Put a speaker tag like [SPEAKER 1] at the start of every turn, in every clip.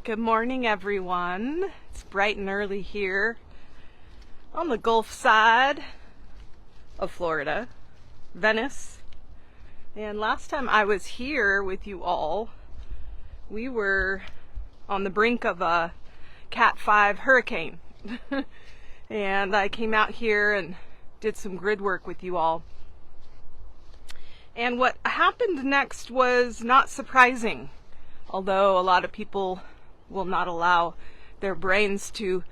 [SPEAKER 1] Good morning, everyone. It's bright and early here on the Gulf side of Florida, Venice. And last time I was here with you all, we were on the brink of a Cat 5 hurricane. And I came out here and did some grid work with you all. And what happened next was not surprising, although a lot of people will not allow their brains to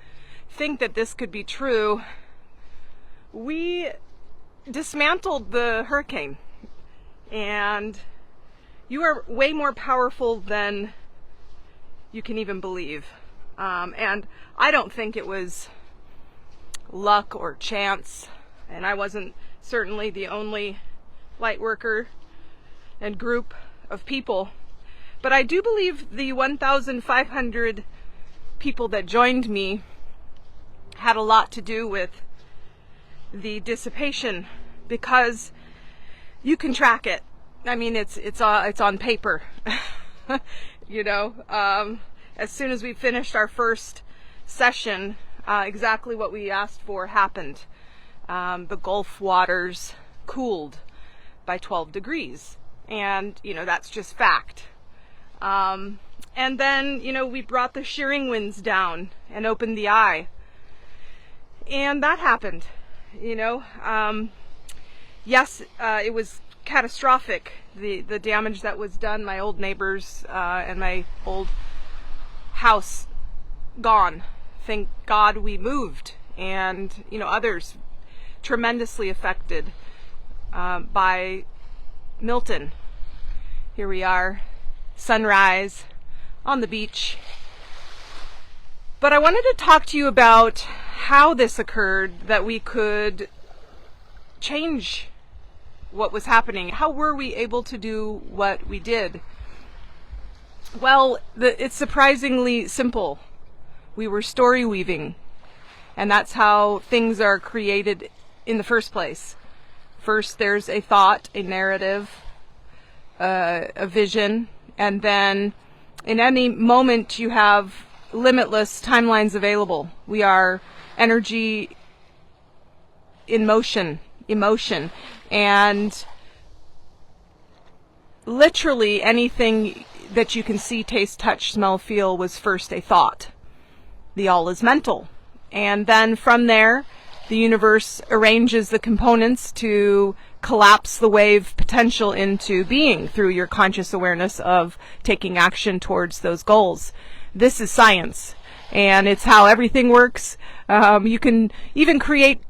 [SPEAKER 1] think that this could be true. We dismantled the hurricane, and you are way more powerful than you can even believe. And I don't think it was luck or chance, and I wasn't certainly the only light worker and group of people. But I do believe the 1,500 people that joined me had a lot to do with the dissipation, because you can track it. I mean, it's on paper. You know, as soon as we finished our first session, exactly what we asked for happened. The Gulf waters cooled by 12 degrees, and you know, that's just fact. And then, you know, we brought the shearing winds down and opened the eye. And that happened, you know. Yes, it was catastrophic, the damage that was done. My old neighbors and my old house gone. Thank God we moved. And, you know, others tremendously affected by Milton. Here we are. Sunrise on the beach. But I wanted to talk to you about how this occurred, that we could change what was happening. How were we able to do what we did? Well, it's surprisingly simple. We were story weaving, and that's how things are created in the first place. First, there's a thought, a narrative, a vision, and then in any moment you have limitless timelines available. We are energy in motion, emotion, and literally anything that you can see, taste, touch, smell, feel was first a thought. The all is mental. And then from there, the universe arranges the components to collapse the wave potential into being through your conscious awareness of taking action towards those goals. This is science, and it's how everything works. You can even create,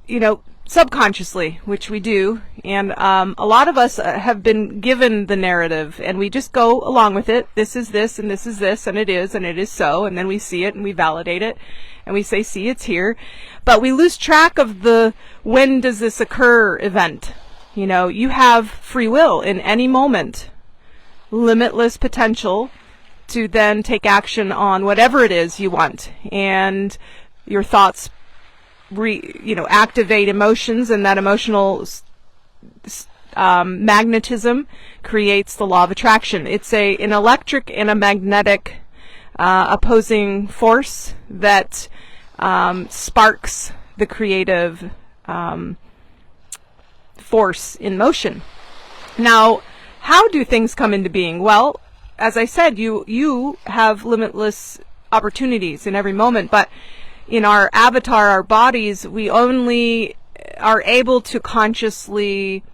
[SPEAKER 1] you know, subconsciously, which we do, and a lot of us have been given the narrative, and we just go along with it. This is this, and this is this, and it is so, and then we see it and we validate it, and we say, see, it's here. But we lose track of the when does this occur event. You know, you have free will in any moment, limitless potential to then take action on whatever it is you want, and your thoughts activate emotions, and that emotional magnetism creates the law of attraction. It's an electric and a magnetic opposing force that sparks the creative force in motion. Now, how do things come into being? Well, as I said, you have limitless opportunities in every moment, but in our avatar, our bodies, we only are able to consciously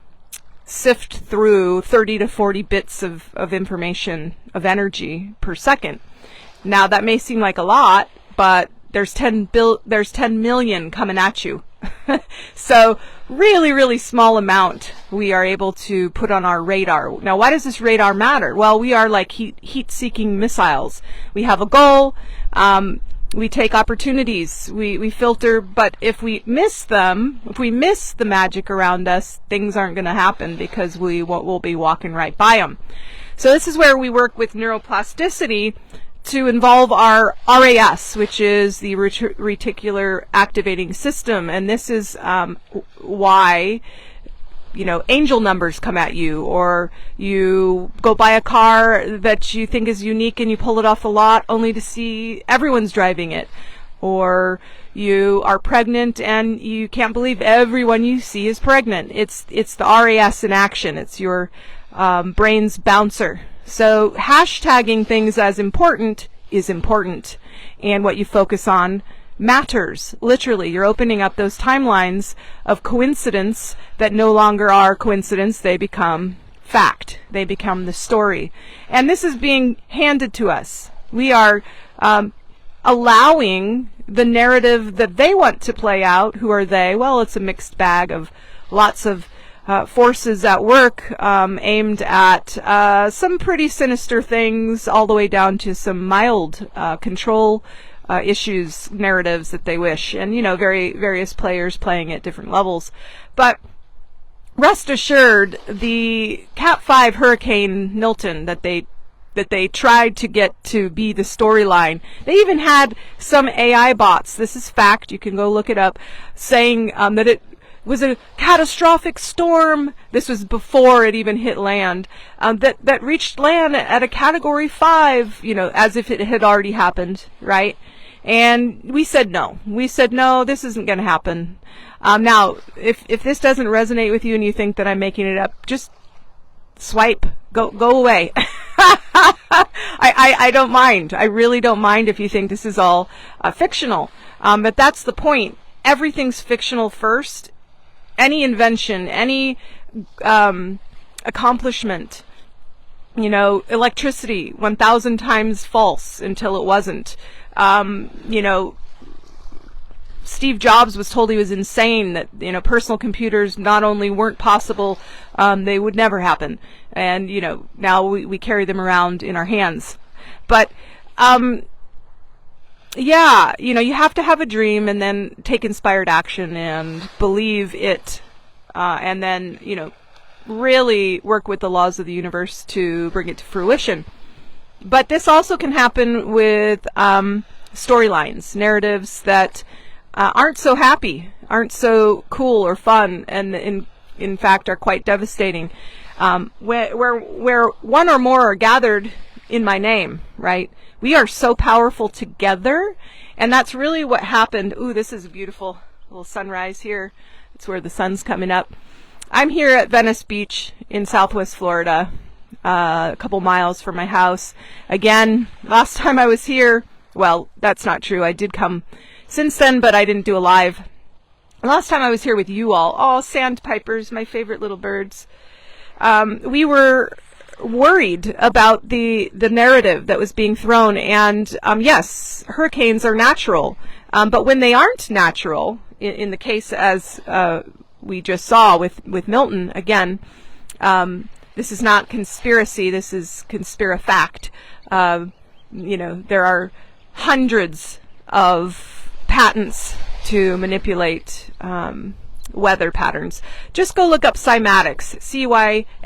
[SPEAKER 1] sift through 30 to 40 bits of information, of energy per second. Now, that may seem like a lot, but there's 10 million coming at you. So really, really small amount we are able to put on our radar. Now, why does this radar matter? Well, we are like heat-seeking missiles. We have a goal. We take opportunities, we filter, but if we miss them, if we miss the magic around us, things aren't going to happen, because we'll be walking right by them. So this is where we work with neuroplasticity to involve our RAS, which is the reticular activating system, and this is why angel numbers come at you, or you go buy a car that you think is unique and you pull it off the lot only to see everyone's driving it, or you are pregnant and you can't believe everyone you see is pregnant. It's the RAS in action. It's your brain's bouncer. So hashtagging things as important is important, and what you focus on matters. Literally, you're opening up those timelines of coincidence that no longer are coincidence. They become fact. They become the story. And this is being handed to us. We are allowing the narrative that they want to play out. Who are they? Well, it's a mixed bag of lots of forces at work, aimed at some pretty sinister things, all the way down to some mild control issues, narratives that they wish, and various players playing at different levels. But rest assured, the Cat 5 hurricane Milton that they tried to get to be the storyline, they even had some AI bots, this is fact, you can go look it up, saying that it was a catastrophic storm. This was before it even hit land, that reached land at a category 5, as if it had already happened, right? And we said no. We said, no, this isn't going to happen. Now, if this doesn't resonate with you and you think that I'm making it up, just swipe, go away. I don't mind. I really don't mind if you think this is all fictional. But that's the point. Everything's fictional first. Any invention, any accomplishment, electricity, 1,000 times false until it wasn't. Steve Jobs was told he was insane, that personal computers not only weren't possible, they would never happen. And now we carry them around in our hands. But yeah, you have to have a dream and then take inspired action and believe it, and then really work with the laws of the universe to bring it to fruition. But this also can happen with storylines, narratives that aren't so happy, aren't so cool or fun, and in fact are quite devastating. Where one or more are gathered in my name, right? We are so powerful together, and that's really what happened. Ooh, this is a beautiful little sunrise here. It's where the sun's coming up. I'm here at Venice Beach in Southwest Florida, a couple miles from my house. Again, last time I was here, well, that's not true. I did come since then, but I didn't do a live. Last time I was here with you all, sandpipers, my favorite little birds. We were worried about the narrative that was being thrown, and yes, hurricanes are natural, but when they aren't natural, in the case as we just saw with Milton, again, this is not conspiracy, this is conspirafact. There are hundreds of patents to manipulate weather patterns. Just go look up cymatics, cymatics,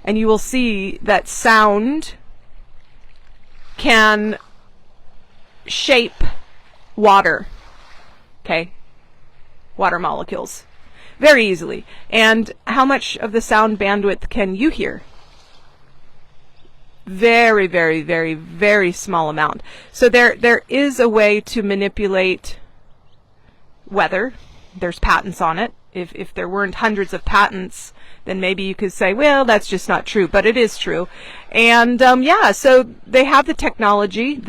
[SPEAKER 1] and you will see that sound can shape water, okay? Water molecules very easily. And how much of the sound bandwidth can you hear? Very, very, very, very small amount. So there is a way to manipulate weather. There's patents on it. If there weren't hundreds of patents, then maybe you could say, well, that's just not true, but it is true. And yeah, so they have the technology.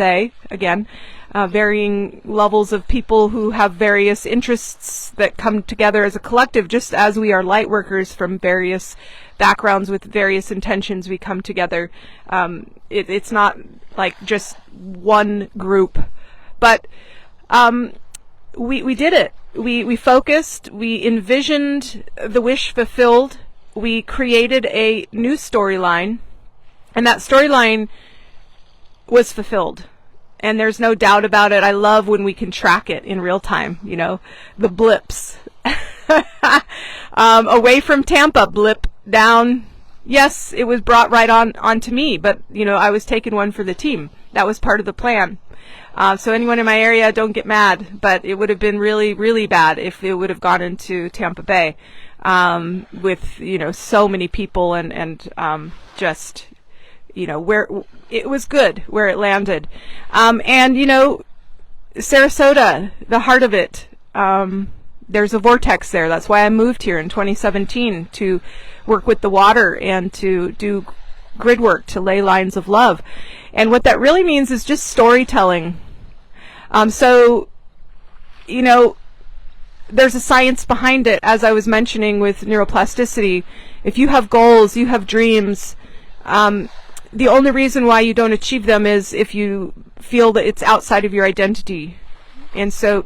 [SPEAKER 1] Varying levels of people who have various interests that come together as a collective, just as we are light workers from various backgrounds with various intentions, we come together. It's not like just one group, but we did it. We focused, we envisioned the wish fulfilled, we created a new storyline, and that storyline was fulfilled. And there's no doubt about it. I love when we can track it in real time, the blips. Away from Tampa, blip, down yes, it was brought right onto me, but I was taking one for the team. That was part of the plan. So anyone in my area, don't get mad, but it would have been really, really bad if it would have gone into Tampa Bay with so many people and just where it was good where it landed. And Sarasota, the heart of it, there's a vortex there. That's why I moved here in 2017 to work with the water and to do grid work, to lay lines of love. And what that really means is just storytelling. So there's a science behind it, as I was mentioning with neuroplasticity. If you have goals, you have dreams, the only reason why you don't achieve them is if you feel that it's outside of your identity. And so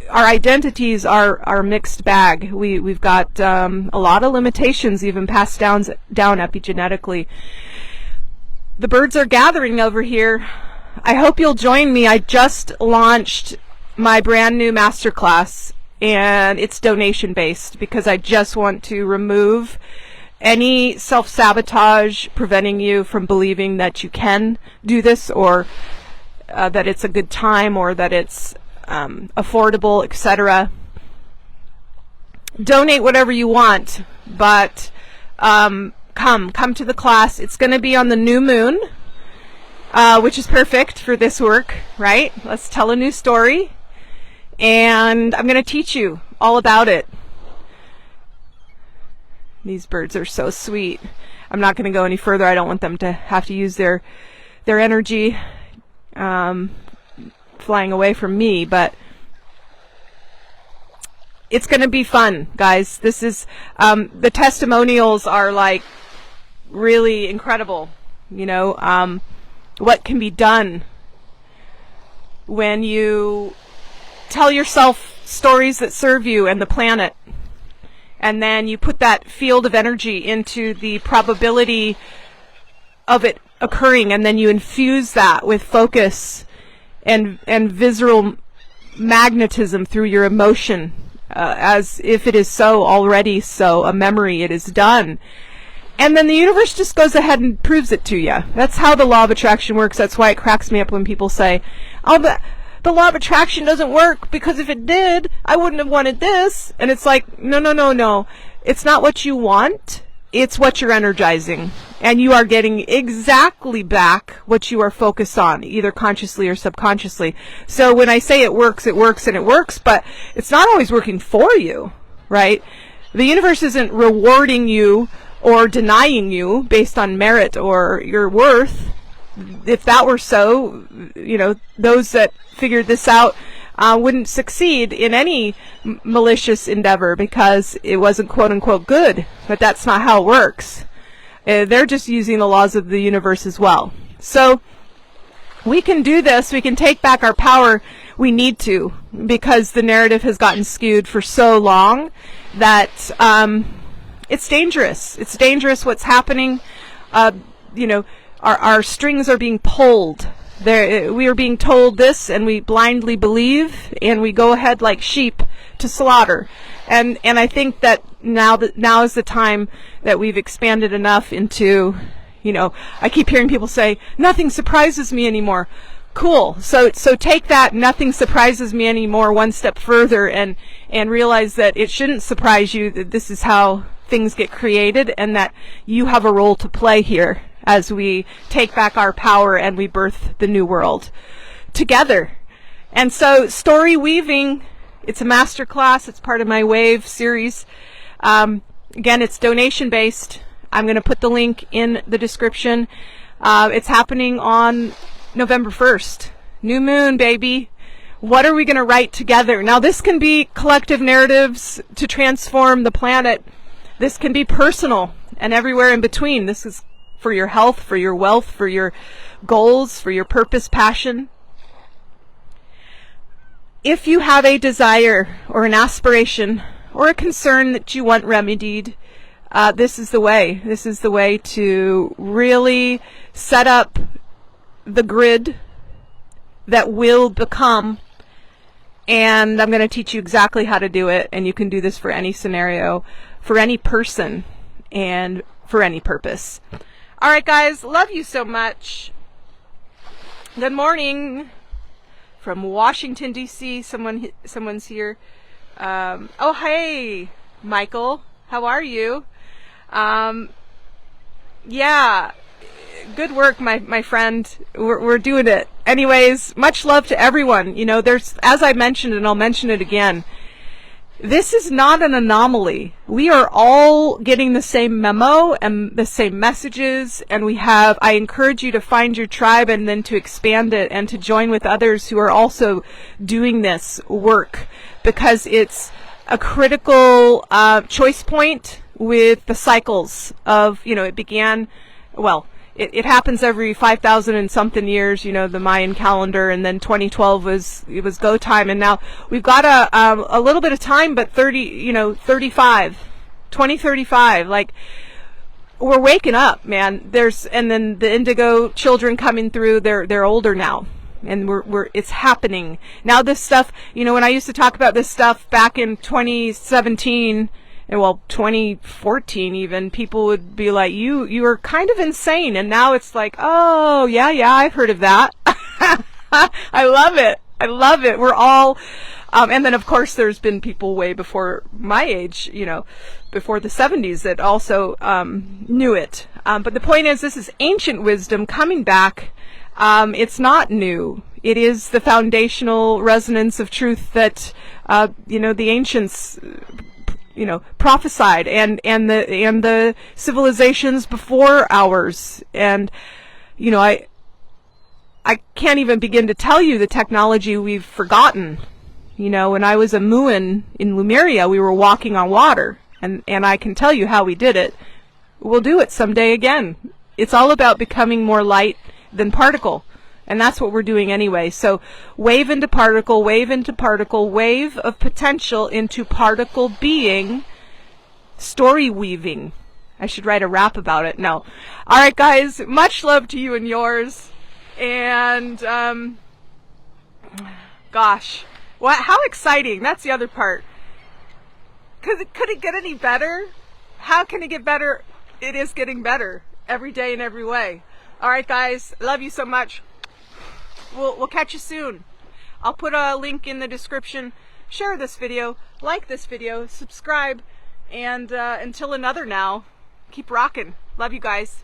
[SPEAKER 1] our identities are a mixed bag. We've got a lot of limitations even passed down epigenetically. The birds are gathering over here. I hope you'll join me. I just launched my brand new masterclass, and it's donation based because I just want to remove any self-sabotage preventing you from believing that you can do this, or that it's a good time, or that it's affordable, etc. Donate whatever you want, but come to the class. It's going to be on the new moon, which is perfect for this work, right? Let's tell a new story, and I'm going to teach you all about it. These birds are so sweet. I'm not going to go any further. I don't want them to have to use their energy flying away from me, but it's going to be fun, guys. This is the testimonials are like really incredible. What can be done when you tell yourself stories that serve you and the planet, and then you put that field of energy into the probability of it occurring, and then you infuse that with focus and visceral magnetism through your emotion, as if it is so already, so a memory, it is done. And then the universe just goes ahead and proves it to you. That's how the law of attraction works. That's why it cracks me up when people say, oh, the law of attraction doesn't work, because if it did, I wouldn't have wanted this. And it's like, no. It's not what you want. It's what you're energizing. And you are getting exactly back what you are focused on, either consciously or subconsciously. So when I say it works, but it's not always working for you, right? The universe isn't rewarding you or denying you based on merit or your worth. If that were so, those that figured this out wouldn't succeed in any malicious endeavor because it wasn't quote unquote good. But that's not how it works. They're just using the laws of the universe as well. So we can do this. We can take back our power. We need to, because the narrative has gotten skewed for so long that it's dangerous. It's dangerous what's happening. Our strings are being pulled. We are being told this, and we blindly believe, and we go ahead like sheep to slaughter. And I think that now is the time that we've expanded enough into, I keep hearing people say, nothing surprises me anymore. Cool. So take that nothing surprises me anymore one step further and realize that it shouldn't surprise you that this is how things get created, and that you have a role to play here as we take back our power and we birth the new world together. And so story weaving, it's a master class. It's part of my WAVE series. Again, it's donation based. I'm going to put the link in the description. It's happening on November 1st. New moon, baby. What are we going to write together? Now, this can be collective narratives to transform the planet. This can be personal and everywhere in between. This is for your health, for your wealth, for your goals, for your purpose, passion. If you have a desire or an aspiration or a concern that you want remedied, this is the way. This is the way to really set up the grid that will become. And I'm going to teach you exactly how to do it. And you can do this for any scenario, for any person, and for any purpose. All right, guys, love you so much. Good morning from Washington, D.C. Someone's here. Oh, hey, Michael. How are you? Yeah, good work, my friend. We're doing it. Anyways, much love to everyone. You know, there's, as I mentioned, and I'll mention it again, this is not an anomaly. We are all getting the same memo and the same messages, and I encourage you to find your tribe and then to expand it and to join with others who are also doing this work, because it's a critical choice point with the cycles of, you know, it began, well, it happens every 5,000 and something years, you know, the Mayan calendar, and then 2012 was go time, and now we've got a little bit of time, but 2035, like, we're waking up, man. And then the indigo children coming through, they're older now, and it's happening now. This stuff, you know, when I used to talk about this stuff back in 2017, and well, 2014 even, people would be like, you are kind of insane. And now it's like, oh, yeah, I've heard of that. I love it. We're all, and then of course there's been people way before my age, you know, before the 70s that also knew it. But the point is, this is ancient wisdom coming back. It's not new. It is the foundational resonance of truth that, you know, the ancients, you know, prophesied, and the civilizations before ours. And, you know, I can't even begin to tell you the technology we've forgotten. You know, when I was a Muin in Lemuria, we were walking on water, and I can tell you how we did it. We'll do it someday again. It's all about becoming more light than particle. And that's what we're doing anyway. So wave into particle, wave into particle, wave of potential into particle being, story weaving. I should write a rap about it. No. All right, guys, much love to you and yours. And, gosh, how exciting. That's the other part. Could it get any better? How can it get better? It is getting better every day in every way. All right, guys, love you so much. We'll catch you soon. I'll put a link in the description. Share this video, like this video, subscribe, and until another now, keep rocking. Love you guys.